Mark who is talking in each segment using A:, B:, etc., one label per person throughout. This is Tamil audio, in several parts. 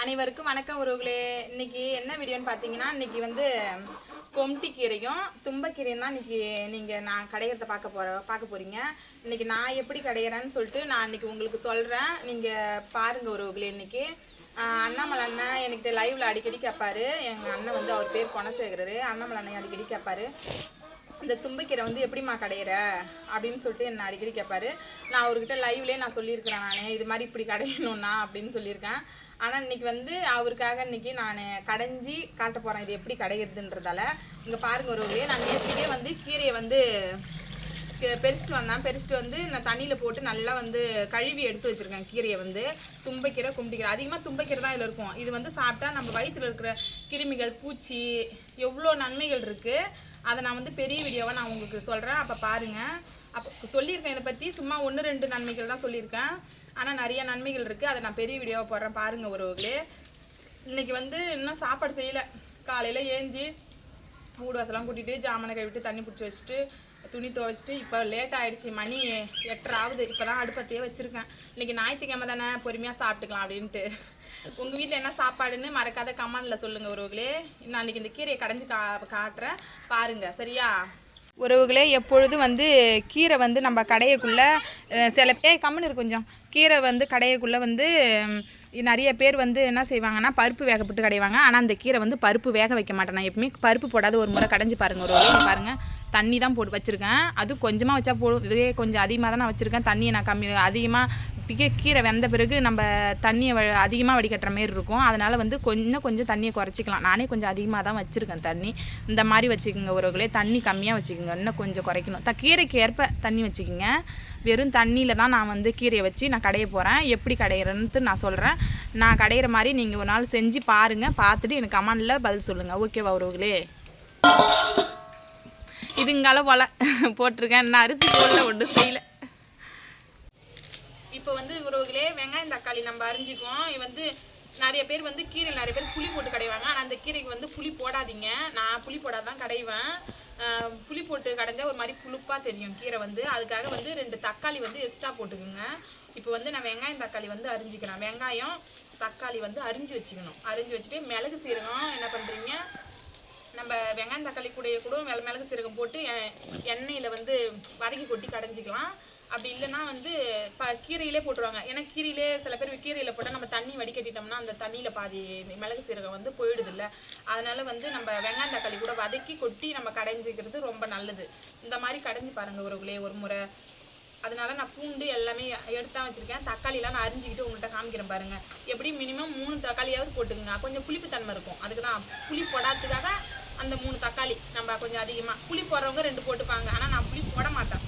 A: அனைவருக்கும் வணக்கம் உறவுகளே. இன்னைக்கு என்ன வீடியோன்னு பார்த்தீங்கன்னா, இன்னைக்கு வந்து கொம்டி கீரையும் தும்பக்கீரையும் தான் இன்னைக்கு நான் கடையிறத பார்க்க போறீங்க. இன்னைக்கு நான் எப்படி கடையிறேன்னு சொல்லிட்டு நான் இன்னைக்கு உங்களுக்கு சொல்றேன். நீங்க பாருங்க உறவுகளே. இன்னைக்கு அண்ணாமலை அண்ணன் எனக்கு லைவ்ல அடிக்கடி கேட்பாரு. எங்க அண்ணன் வந்து அவர் பேர் குணசேகரரு. அண்ணாமலை அண்ணன் அடிக்கடி கேட்பாரு, இந்த தும்பக்கீரை வந்து எப்படிம்மா கடையிற அப்படின்னு சொல்லிட்டு என்ன அடிக்கடி கேட்பாரு. நான் அவர்கிட்ட லைவ்லேயே நான் சொல்லியிருக்கிறேன், நான் இது மாதிரி இப்படி கடையணும்னா அப்படின்னு சொல்லியிருக்கேன். ஆனால் இன்னைக்கு வந்து அவருக்காக இன்னைக்கு நான் கடைஞ்சி காட்ட போகிறேன் இது எப்படி கடைகிறதுன்றதால. இங்கே பாருங்க ஒருவரே, நான் நேற்றுக்கே வந்து கீரையை வந்து பெரிச்சிட்டு வந்து நான் தண்ணியில் போட்டு நல்லா வந்து கழுவி எடுத்து வச்சுருக்கேன். கீரையை வந்து தும்பக்கீரை கும்பிக்கீரை, அதிகமாக தும்பக்கீரை தான் இதில் இருக்கும். இது வந்து சாப்பிட்டா நம்ம வயிற்றில் இருக்கிற கிருமிகள் பூச்சி எவ்வளோ நன்மைகள் இருக்குது. அதை நான் வந்து பெரிய வீடியோவாக நான் உங்களுக்கு சொல்கிறேன், அப்போ பாருங்கள். அப்போ சொல்லியிருக்கேன் இதை பற்றி, சும்மா 1-2 நன்மைகள் தான் சொல்லியிருக்கேன், ஆனால் நிறைய நன்மைகள் இருக்குது. அதை நான் பெரிய வீடியோவை போடுறேன் பாருங்கள் உறவுகளே. இன்றைக்கி வந்து இன்னும் சாப்பாடு செய்யலை. காலையில் ஏஞ்சி மூடு வாசலாம் கூட்டிகிட்டு ஜாமனை கழுவிட்டு தண்ணி பிடிச்சி வச்சுட்டு துணி துவைச்சிட்டு இப்போ லேட் ஆகிடுச்சி, மணி 8:30 ஆகுது. இப்போ தான் அடுப்பத்தையே வச்சுருக்கேன். இன்றைக்கி ஞாயிற்றுக்கிழமை தானே, பொறுமையாக சாப்பிட்டுக்கலாம் அப்படின்ட்டு. உங்கள் வீட்டில் என்ன சாப்பாடுன்னு மறக்காத கமெண்டில் சொல்லுங்கள் உறவுகளே. நான் இன்றைக்கி இந்த கீரையை கடைஞ்சி காட்டுறேன் பாருங்கள், சரியா உறவுகளே. எப்பொழுதும் வந்து கீரை வந்து நம்ம கடையக்குள்ளே சில கம்முன்னு இருக்கு, கொஞ்சம் கீரை வந்து கடையக்குள்ளே வந்து நிறைய பேர் வந்து என்ன செய்வாங்கன்னா பருப்பு வேகப்பட்டு கடைவாங்க. ஆனால் அந்த கீரை வந்து பருப்பு வேக வைக்க மாட்டேன். நான் எப்பவுமே பருப்பு போடாத ஒரு முறை கடைஞ்சி பாருங்கள் ஒரு பாருங்கள். தண்ணி தான் போட்டு வச்சுருக்கேன், அதுவும் கொஞ்சமாக வச்சா போடும். இதே கொஞ்சம் அதிகமாக தான் நான் வச்சுருக்கேன். தண்ணியை நான் அதிகமாக கீரை வெந்த பிறகு நம்ம தண்ணியை அதிகமாக வடிகட்டுற மாரி இருக்கும். அதனால் வந்து கொஞ்சம் தண்ணியை குறைச்சிக்கலாம். நானே கொஞ்சம் அதிகமாக தான் வச்சுருக்கேன் தண்ணி. இந்த மாதிரி வச்சுக்கோங்க உறவுகளே, தண்ணி கம்மியாக வச்சுக்கோங்க, இன்னும் கொஞ்சம் குறைக்கணும். கீரைக்கு ஏற்ப தண்ணி வச்சுக்கிங்க. வெறும் தண்ணியில் தான் நான் வந்து கீரையை வச்சு நான் கடைய போகிறேன். எப்படி கடையிறேன்ட்டு நான் சொல்கிறேன். நான் கடையிற மாதிரி நீங்கள் ஒரு நாள் செஞ்சு பாருங்கள், பார்த்துட்டு எனக்கு கமெண்டில் பதில் சொல்லுங்கள், ஓகேவா உறவுகளே. இதுங்கால போல போட்டிருக்கேன், நான் அரிசி போடல, ஒன்றும் செய்யலை. இப்போ வந்து உறவுகளே வெங்காயம் தக்காளி நம்ம அரிஞ்சிக்குவோம். இது வந்து நிறைய பேர் வந்து கீரை நிறைய பேர் புளி போட்டு கடைவாங்க. ஆனால் அந்த கீரைக்கு வந்து புளி போடாதீங்க. நான் புளி போடாதான் கடைவேன். புளி போட்டு கடைஞ்சா ஒரு மாதிரி புளிப்பாக தெரியும் கீரை வந்து. அதுக்காக வந்து 2 தக்காளி வந்து எக்ஸ்ட்ரா போட்டுக்குங்க. இப்போ வந்து நான் வெங்காயம் தக்காளி வந்து அரிஞ்சிக்கிறேன். வெங்காயம் தக்காளி வந்து அரிஞ்சு வச்சுக்கணும். அரிஞ்சு வச்சுட்டு மிளகு சீரகம் என்ன பண்ணுறீங்க, நம்ம வெங்காயம் தக்காளி கூட மிளகு சீரகம் போட்டு எண்ணெயில் வந்து வதக்கி கொட்டி கடைஞ்சிக்கலாம். அப்படி இல்லைன்னா வந்து கீரையிலே போட்டுருவாங்க. ஏன்னா கீரையிலே சில பேர் கீரையில் போட்டால் நம்ம தண்ணி வடிகட்டிட்டோம்னா அந்த தண்ணியில் பாதி மிளகு சீரகம் வந்து போயிடுது இல்லை. அதனால் வந்து நம்ம வெங்காயம் தக்காளி கூட வதக்கி கொட்டி நம்ம கடைஞ்சிக்கிறது ரொம்ப நல்லது. இந்த மாதிரி கடைஞ்சி பாருங்கள் உறவுகளே ஒரு முறை. அதனால நான் பூண்டு எல்லாமே எடுத்தான் வச்சுருக்கேன். தக்காளிலாம் நான் அரிஞ்சிக்கிட்டு உங்கள்கிட்ட காமிக்கிறேன் பாருங்கள். எப்படி மினிமம் 3 தக்காளியாவது போட்டுக்குங்க. கொஞ்சம் புளிப்பு தன்மை இருக்கும். அதுக்கு தான் புளி போடாததுக்காக அந்த 3 தக்காளி நம்ம கொஞ்சம் அதிகமாக. புளி போடுறவங்க 2 போட்டுப்பாங்க, ஆனால் நான் புளி போட மாட்டேன்.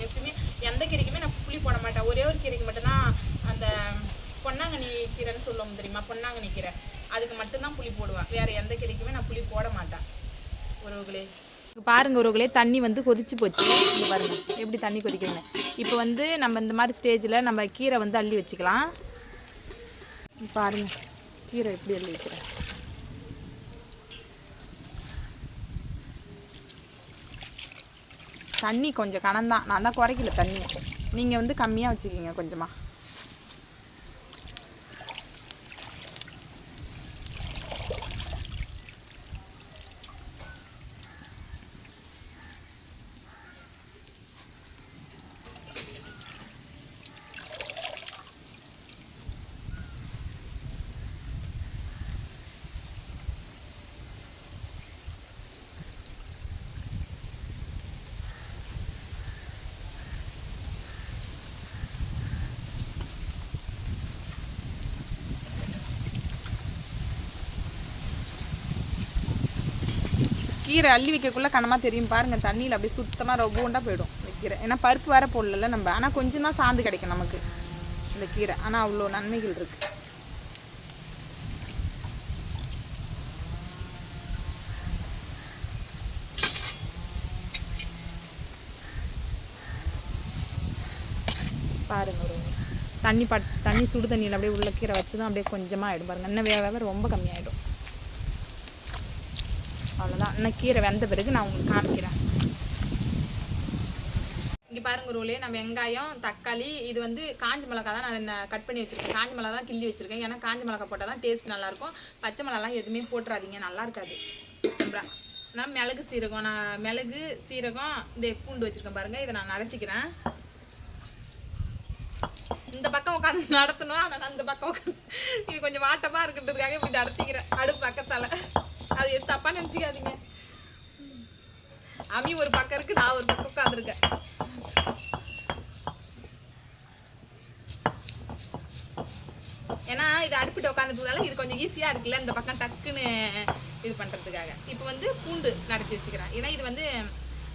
A: எப்பவுமே எந்த கீரைக்குமே நான் புளி போட மாட்டேன். ஒரே ஒரு கீரைக்கு மட்டும்தான், அந்த பொன்னாங்கண்ணி கீரைன்னு சொல்லுவோம் தெரியுமா, பொன்னாங்கண்ணி கீரை, அதுக்கு மட்டும்தான் புளி போடுவேன். வேறு எந்த கீரைக்குமே நான் புளி போட மாட்டேன் உறவுகளே. பாருங்கள் உறவுகளே, தண்ணி வந்து கொதிச்சு போச்சு. இங்கே பாருங்கள் எப்படி தண்ணி கொதிக்கிறீங்க. இப்போ வந்து நம்ம இந்த மாதிரி ஸ்டேஜில் நம்ம கீரை வந்து அள்ளி வச்சுக்கலாம். பாருங்கள் கீரை எப்படி அள்ளி வைக்கிறேன். தண்ணி கொஞ்சம் கனம்தான், நான் தான் குறைக்கல தண்ணி. நீங்கள் வந்து கம்மியாக வச்சுக்கிங்க கொஞ்சமாக. கீரை அள்ளி வைக்கக்குள்ளே கனமாக தெரியும் பாருங்கள். தண்ணியில் அப்படியே சுத்தமாக ரவுண்டாக போயிடும் கீரை. ஏன்னா பருப்பு வேறு போடல நம்ம. ஆனால் கொஞ்சம் தான் சாந்து கிடைக்கும் நமக்கு இந்த கீரை. ஆனால் அவ்வளோ நன்மைகள் இருக்குது. பாருங்கள் ஒரு தண்ணி சுடு தண்ணியில் அப்படியே உள்ள கீரை வச்சு தான் அப்படியே கொஞ்சமாக ஆகிடும் பாருங்கள். இன்னும் வேக ரொம்ப கம்மியாகிடும். அவ்வளோதான். இன்னும் கீரை வெந்த பிறகு நான் உங்களுக்கு காமிக்கிறேன். இங்கே பாருங்க உறவுகளே, நான் வெங்காயம் தக்காளி இது வந்து காஞ்ச மிளகா தான் நான் கட் பண்ணி வச்சுருக்கேன். காஞ்ச மிளகா தான் கிள்ளி வச்சுருக்கேன். ஏன்னா காஞ்ச மிளகா போட்டால் தான் டேஸ்ட் நல்லாயிருக்கும். பச்சை மிளகாலாம் எதுவுமே போட்டுறாதீங்க, நல்லா இருக்காது. நான் மிளகு சீரகம் இந்த பூண்டு வச்சுருக்கேன் பாருங்கள். இதை நான் நரைச்சிக்கிறேன். இந்த பக்கம் உட்காந்து நடத்தணும். ஆனால் நான் இந்த பக்கம் உட்காந்து இது கொஞ்சம் வாட்டமாக இருக்குன்றதுக்காக இப்படி நடத்திக்கிறேன் அடுப்பு பக்கத்தால். அது எது தப்பாக நினச்சிக்காதீங்க. அமி ஒரு பக்கம் இருக்கு, நான் ஒரு பக்கம் உட்காந்துருக்கேன். ஏன்னா இது அடுப்பிட்டு உட்காந்துட்டதால இது கொஞ்சம் ஈஸியாக இருக்குல்ல, இந்த பக்கம் டக்குன்னு இது பண்ணுறதுக்காக. இப்போ வந்து பூண்டு நடத்தி வச்சுக்கிறேன். ஏன்னா இது வந்து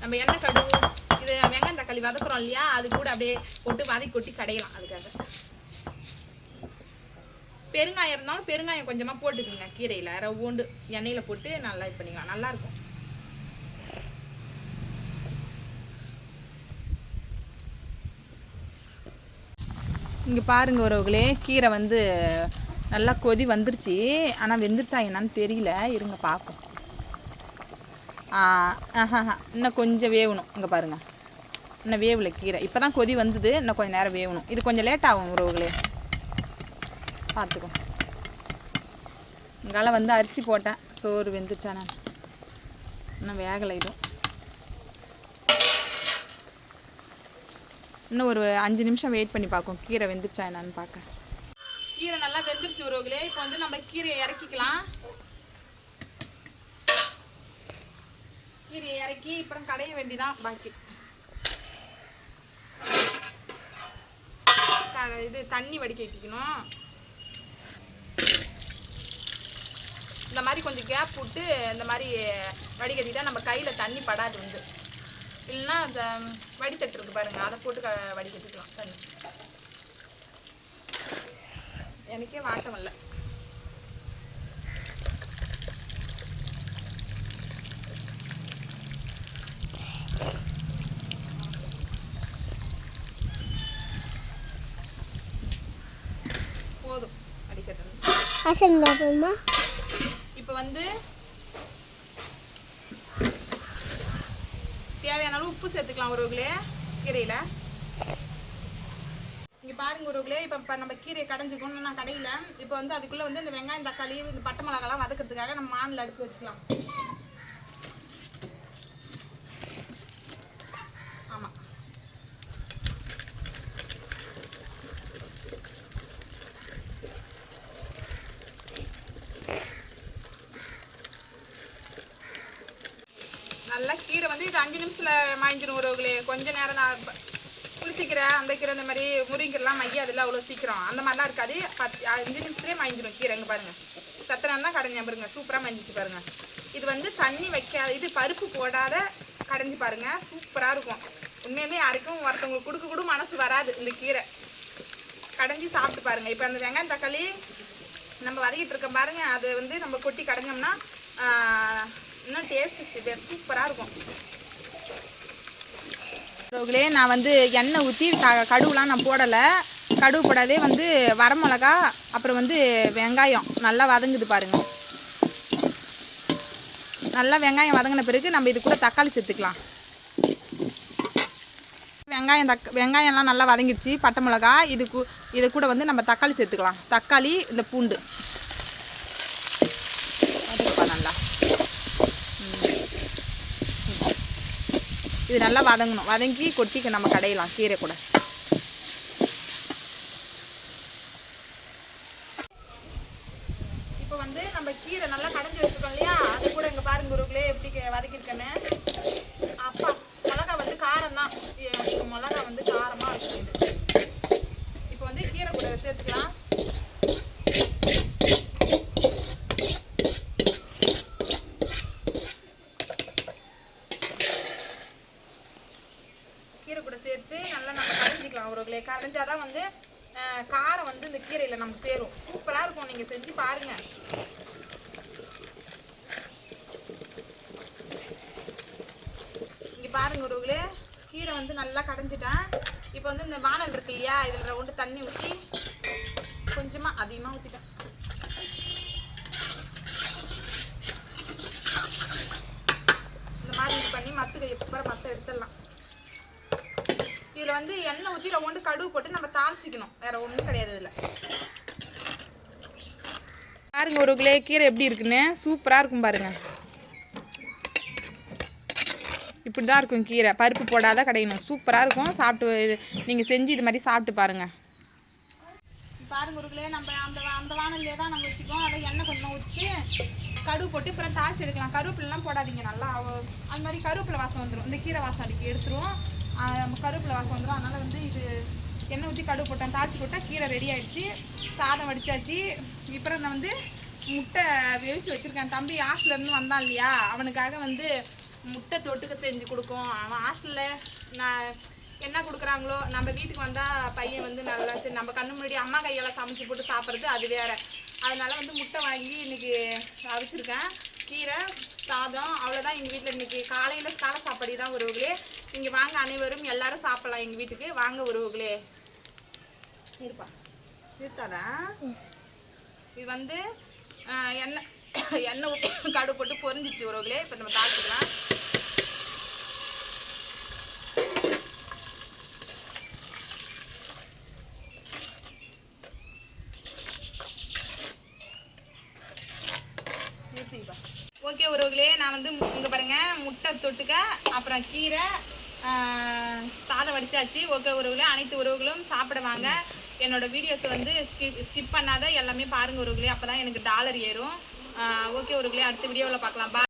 A: நம்ம எண்ணெய் கடுகு இது வெங்காயம் தக்காளி வதக்குறோம் இல்லையா, அது கூட அப்படியே போட்டு வதக்கி கொட்டி கடையலாம். அதுக்காக பெருங்காயம் இருந்தாலும் பெருங்காயம் கொஞ்சமாக போட்டுக்குங்க. கீரையில் ரவ்வோண்டு எண்ணெயில் போட்டு நல்லா இது பண்ணிக்கலாம், நல்லாயிருக்கும். இங்கே பாருங்க உறவுகளே, கீரை வந்து நல்லா கொதி வந்துருச்சு. ஆனால் வெந்துருச்சா என்னான்னு தெரியல, இருங்க பார்ப்போம். இன்னும் கொஞ்சம் வேகணும். இங்கே பாருங்கள், இன்னும் வேவலை கீரை. இப்போ தான் கொதி வந்தது, இன்னும் கொஞ்சம் நேரம் வேகணும். இது கொஞ்சம் லேட் ஆகும் உறவுகளே, பார்த்துக்கோ. இங்கால வந்து அரிசி போட்டேன், சோறு வெந்துருச்சா நான் இன்னும் வேகலை. இதுவும் இன்னும் ஒரு 5 நிமிஷம் வெயிட் பண்ணி பார்க்கும், கீரை வெந்துருச்சா என்னான்னு பார்க்க. கீரை நல்லா வெந்துருச்சு உறவுகளே. இப்போ வந்து நம்ம கீரையை இறக்கிக்கலாம். கீரையை இறக்கி இப்போ கடைய வேண்டிதான் பாக்கி. இது தண்ணி வடிக்க வைக்கணும். இந்த மாதிரி கொஞ்சம் கேப் விட்டு இந்த மாதிரி வடிகட்டிட்டா நம்ம கையில் தண்ணி படாது வந்து. இல்லைன்னா அந்த வடித்தட்டு இருக்கு பாருங்கள், அதை போட்டு வடிகட்டிக்கலாம் தண்ணி. எனக்கே வாட்டம் இல்லை. போதும் வடிகட்டணும். இப்போ வந்து தேவையான அளவு உப்பு சேர்த்துக்கலாம் உறவுகளே கீரையில். இங்கே பாருங்க உறவுகளே, இப்போ நம்ம கீரையை கடைஞ்சிக்கணும். நான் கடையில் இப்போ வந்து அதுக்குள்ளே வந்து இந்த வெங்காயம் தக்காளி இந்த பட்டை மிளகாலாம் வதக்கிறதுக்காக நம்ம மானில் அடுப்பு வச்சுக்கலாம். ஆமாம், நல்லா கீரை வந்து இது 5 நிமிஷத்தில் மாய்ஞ்சிடும் உறவுகளே. கொஞ்சம் நேரம் தான். புளிச்சிக்கீரை அந்த கீரை இந்த மாதிரி முருங்கைக்கெல்லாம் மைய அதெல்லாம் அவ்வளோ சீக்கிரம் அந்த மாதிரிலாம் இருக்காது. 5 நிமிஷத்துலேயே மாய்ஞ்சிடும் கீரை. இங்கே பாருங்கள், சத்தனம் தான் கடைஞ்சேன் பாருங்கள், சூப்பராக மஞ்சிச்சு பாருங்கள். இது வந்து தண்ணி வைக்காத, இது பருப்பு போடாத கடைஞ்சி பாருங்கள், சூப்பராக இருக்கும். உண்மையுமே யாருக்கும் ஒருத்தவங்களுக்கு கொடுக்க கூட மனசு வராது இந்த கீரை. கடைஞ்சி சாப்பிட்டு பாருங்கள். இப்போ அந்த வெங்காயம் தக்காளி நம்ம வதக்கிட்டு இருக்கோம் பாருங்கள், அது வந்து நம்ம கொட்டி கடைஞ்சோம்னா இன்னும் டேஸ்ட் சூப்பராக இருக்கும் உறவுகளே. நான் வந்து எண்ணெய் ஊற்றி கடுகுலாம் நான் போடலை. கடுகு போடாதே வந்து வரமிளகா அப்புறம் வந்து வெங்காயம் நல்லா வதங்குது பாருங்கள். நல்லா வெங்காயம் வதங்கின பிறகு நம்ம இது கூட தக்காளி சேர்த்துக்கலாம். வெங்காயம்லாம் நல்லா வதங்கிடுச்சு. பட்டை மிளகா இது கூட வந்து நம்ம தக்காளி சேர்த்துக்கலாம். தக்காளி இந்த பூண்டு நல்லா இது நல்லா வதங்கணும். வதங்கி கொட்டிக்க நம்ம கடையலாம் கீரை கூட. இப்போ வந்து நம்ம கீரை நல்லா கடைஞ்சி வச்சுருக்கோம் இல்லையா, அது கூட இங்கே பாருங்க உருக்குள்ளே எப்படி வதக்கிருக்கேன்னு. அப்பா மிளகா வந்து காரம் தான், மிளகா வந்து காரமாக இருக்குது. இப்போ வந்து கீரை கூட சேர்த்துக்கலாம். கீரை கூட சேர்த்து நல்லா நம்ம கரைஞ்சிக்கலாம் உறவுகளே. கரைஞ்சாதான் வந்து காரம் வந்து இந்த கீரையில் நமக்கு சேரும். சூப்பராக இருக்கும், நீங்கள் செஞ்சு பாருங்க. இங்கே பாருங்க உறவுகளே, கீரை வந்து நல்லா கடைஞ்சிட்டேன். இப்போ வந்து இந்த வானல் இருக்கு இல்லையா, இதில் ஒன்று தண்ணி ஊற்றி கொஞ்சமாக அதிகமாக ஊற்றிட்டேன். இந்த மாதிரி இது பண்ணி மற்ற எடுத்துடலாம். இதில் வந்து எண்ணெய் ஊற்றி ரவுண்டு கடுகு போட்டு நம்ம தாளிச்சிக்கணும், வேறு ஒன்றும் கிடையாது இதில். பாருங்க உறவுகளே கீரை எப்படி இருக்குன்னு, சூப்பராக இருக்கும் பாருங்க. இப்படி தான் இருக்கும் கீரை, பருப்பு போடாத கிடைக்கணும், சூப்பராக இருக்கும். சாப்பிட்டு நீங்கள் செஞ்சு இது மாதிரி சாப்பிட்டு பாருங்கள். பாருங்க உருளே நம்ம அந்த வானல்லே தான் நம்ம வச்சுக்கோம். அதில் எண்ணெய் கொஞ்சம் ஊற்றி கடுகு போட்டு அப்புறம் தாளிச்சு எடுக்கலாம். கருவேப்பிலாம் போடாதீங்க, நல்லா அது மாதிரி கருவேப்பிலை வாசம் வந்துடும், இந்த கீரை வாசம் அடிக்கி எடுத்துருவோம். நம்ம கருவேப்பிலை வாசம் வந்துடும். அதனால் வந்து இது எண்ணெய் ஊற்றி கடுகு போட்டேன், தாளிச்சு போட்டால் கீரை ரெடி ஆகிடுச்சு. சாதம் வடிச்சாச்சு. இப்போ நான் வந்து முட்டை வேவிச்சு வச்சுருக்கேன். தம்பி ஹாஸ்டல்லேருந்து வந்தான் இல்லையா, அவனுக்காக வந்து முட்டை தொட்டுக்க செஞ்சு கொடுக்கும். அவன் ஹாஸ்டலில் நான் என்ன கொடுக்குறாங்களோ, நம்ம வீட்டுக்கு வந்தால் பையன் வந்து நல்லா சரி நம்ம கண்ணு முன்னாடி அம்மா கையால் சமைச்சு போட்டு சாப்பிட்றது அது வேறு. அதனால் வந்து முட்டை வாங்கி இன்றைக்கி அவிச்சிருக்கேன். கீரை சாதம் அவ்வளோதான் எங்கள் வீட்டில் இன்றைக்கி காலையில் காலை சாப்பாடு தான் உறவுகளே. இங்கே வாங்க அனைவரும் எல்லோரும் சாப்பிட்லாம் எங்கள் வீட்டுக்கு வாங்க உறவுகளே. இருப்பா இருத்தாதா. இது வந்து எண்ணெய் ஊற்றி கடுகு போட்டு பொரிஞ்சிச்சு உறவுகளே. இப்போ நம்ம தாளிச்சிக்கலாம். ஓகே உறவுகளே, நான் வந்து இங்கே பாருங்கள் முட்டை தொட்டுக்க அப்புறம் கீரை சாதம் வடிச்சாச்சு. ஓகே உறவுகளே, அனைத்து உறவுகளும் சாப்பிட வாங்க. என்னோடய வீடியோஸை வந்து ஸ்கிப் பண்ணாத எல்லாமே பாருங்கள் உறவுகளே, அப்போ தான் எனக்கு டாலர் ஏறும். ஓகே உறவுகளே, அடுத்த வீடியோவில் பார்க்கலாம்.